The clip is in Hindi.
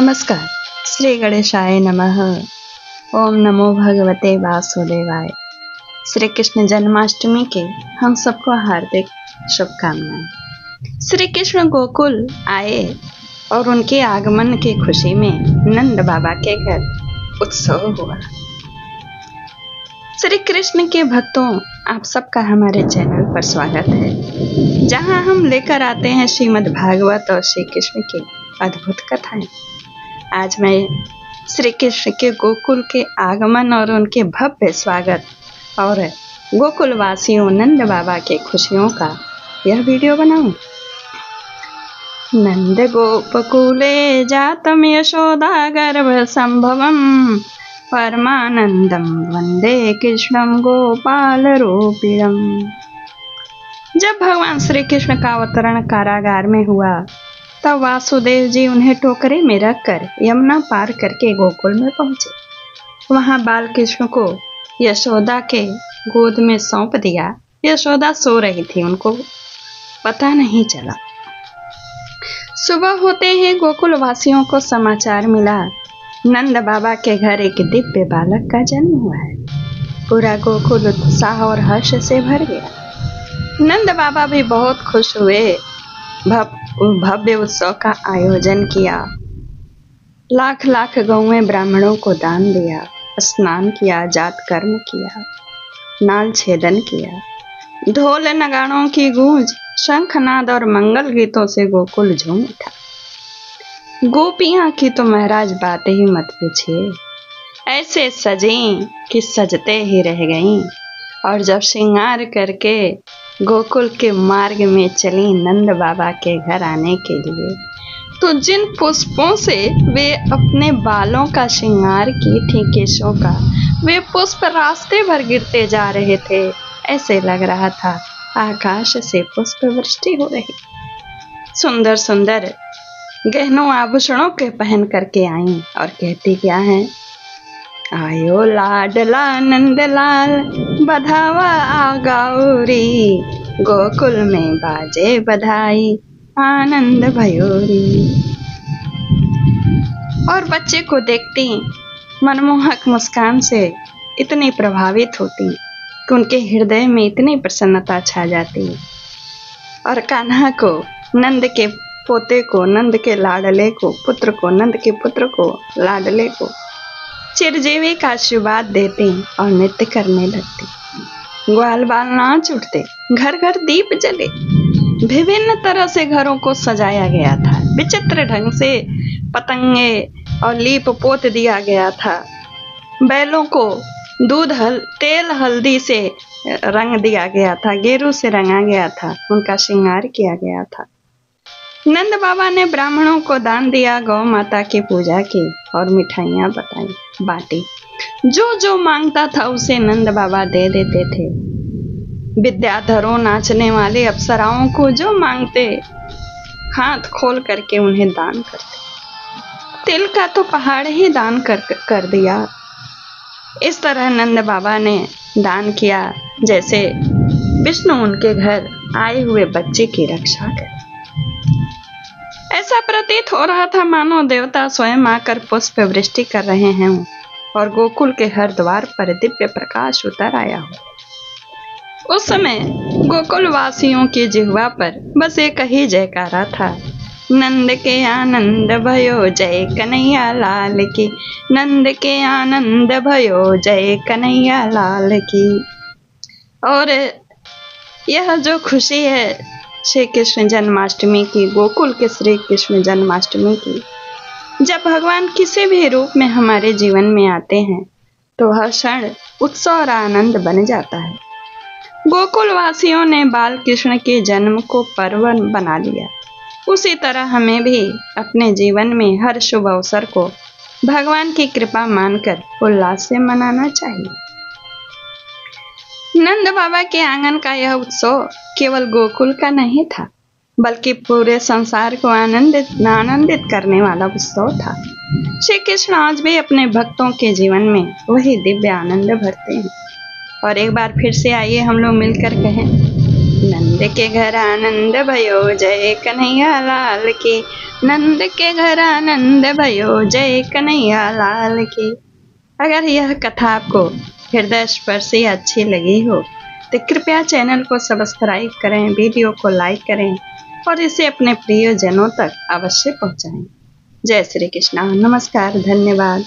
नमस्कार। श्री गणेशाय नमः। ओम नमो भगवते वासुदेवाय। श्री कृष्ण जन्माष्टमी के हम सबको हार्दिक शुभकामनाएं। श्री कृष्ण गोकुल आए और उनके आगमन की खुशी में नंद बाबा के घर उत्सव हुआ। श्री कृष्ण के भक्तों, आप सबका हमारे चैनल पर स्वागत है, जहां हम लेकर आते हैं श्रीमद् भागवत और श्री कृष्ण की अद्भुत कथाएं। आज मैं श्री कृष्ण के गोकुल के आगमन और उनके भव्य स्वागत और गोकुल वासियों नंद बाबा के खुशियों का यह वीडियो बनाऊं। नंद गोपकुले जातम यशोदा गर्भ संभवम परमानंदम वंदे कृष्णम गोपाल रूपिणम। जब भगवान श्री कृष्ण का अवतरण कारागार में हुआ तब वासुदेव जी उन्हें टोकरे में रखकर यमुना पार करके गोकुल में पहुंचे। वहां बाल कृष्ण को यशोदा के गोद में सौंप दिया। यशोदा सो रही थी, उनको पता नहीं चला। सुबह होते ही गोकुल वासियों को समाचार मिला, नंद बाबा के घर एक दिव्य बालक का जन्म हुआ है। पूरा गोकुल उत्साह और हर्ष से भर गया। नंद बाबा भी बहुत खुश हुए। भव्य उत्सव का आयोजन किया। लाख लाख गौएं ब्राह्मणों को दान दिया, स्नान किया, जात कर्म किया, नाल छेदन किया। ढोल नगाड़ों की गूंज, शंखनाद और मंगल गीतों से गोकुल झूम उठा। गोपियां की तो महाराज बात ही मत पूछिए, ऐसे सजी कि सजते ही रह गईं। और जब श्रृंगार करके गोकुल के मार्ग में चली नंद बाबा के घर आने के लिए, तो जिन पुष्पों से वे अपने बालों का श्रृंगार की थी, केशों का, वे पुष्प रास्ते भर गिरते जा रहे थे। ऐसे लग रहा था आकाश से पुष्प वृष्टि हो रही। सुंदर सुंदर गहनों आभूषणों के पहन करके आई और कहती क्या है, आयो लाडला नंदलाल बधावा आ गौरी, गोकुल में बाजे बधाई आनंद भयोरी। और बच्चे को देखती मनमोहक मुस्कान से इतनी प्रभावित होती कि उनके हृदय में इतनी प्रसन्नता छा जाती। और कान्हा को, नंद के पोते को, नंद के लाडले को, पुत्र को, नंद के पुत्र को, लाडले को चिरजीवी का आशीर्वाद देती और नृत्य करने लगती। ग्वाल बाल नाच उठते, घर घर दीप जले। विभिन्न तरह से घरों को सजाया गया था। विचित्र ढंग से पतंगे और लीप पोत दिया गया था। बैलों को दूध तेल हल्दी से रंग दिया गया था, गेरू से रंगा गया था, उनका श्रृंगार किया गया था। नंद बाबा ने ब्राह्मणों को दान दिया, गौ माता की पूजा की और मिठाइयां बांटी। जो जो मांगता था उसे नंद बाबा दे देते थे। विद्याधरों, नाचने वाले अप्सराओं को जो मांगते हाथ खोल करके उन्हें दान करते। तिल का तो पहाड़ ही दान कर दिया। इस तरह नंद बाबा ने दान किया जैसे विष्णु उनके घर आए हुए बच्चे की रक्षा करे। ऐसा प्रतीत हो रहा था मानो देवता स्वयं आकर पुष्प वृष्टि कर रहे हैं और गोकुल के हर द्वार पर दिव्य प्रकाश उतर आया हो। उस समय गोकुल वासियों की जिह्वा पर बस एक ही जयकारा था, नंद के आनंद भयो जय कन्हैया लाल की, नंद के आनंद भयो जय कन्हैया लाल की। और यह जो खुशी है श्री कृष्ण जन्माष्टमी की, गोकुल के श्री कृष्ण जन्माष्टमी की, जब भगवान किसी भी रूप में हमारे जीवन में आते हैं तो हर क्षण उत्सव और आनंद बन जाता है। गोकुल वासियों ने बाल कृष्ण के जन्म को पर्व बना लिया। उसी तरह हमें भी अपने जीवन में हर शुभ अवसर को भगवान की कृपा मानकर उल्लास से मनाना चाहिए। नंद बाबा के आंगन का यह उत्सव केवल गोकुल का नहीं था, बल्कि पूरे संसार को आनंदित करने वाला उत्सव था। श्री कृष्ण आज भी अपने भक्तों के जीवन में वही दिव्य आनंद भरते हैं। और एक बार फिर से आइए हम लोग मिलकर कहें, नंद के घर आनंद भयो जय कन्हैया लाल की, नंद के घर आनंद भयो, जय कन्हैया लाल की। अगर यह कथा आपको हृदय स्पर्शी अच्छी लगी हो तो कृपया चैनल को सब्सक्राइब करें, वीडियो को लाइक करें और इसे अपने प्रियजनों तक अवश्य पहुंचाएं। जय श्री कृष्णा, नमस्कार, धन्यवाद।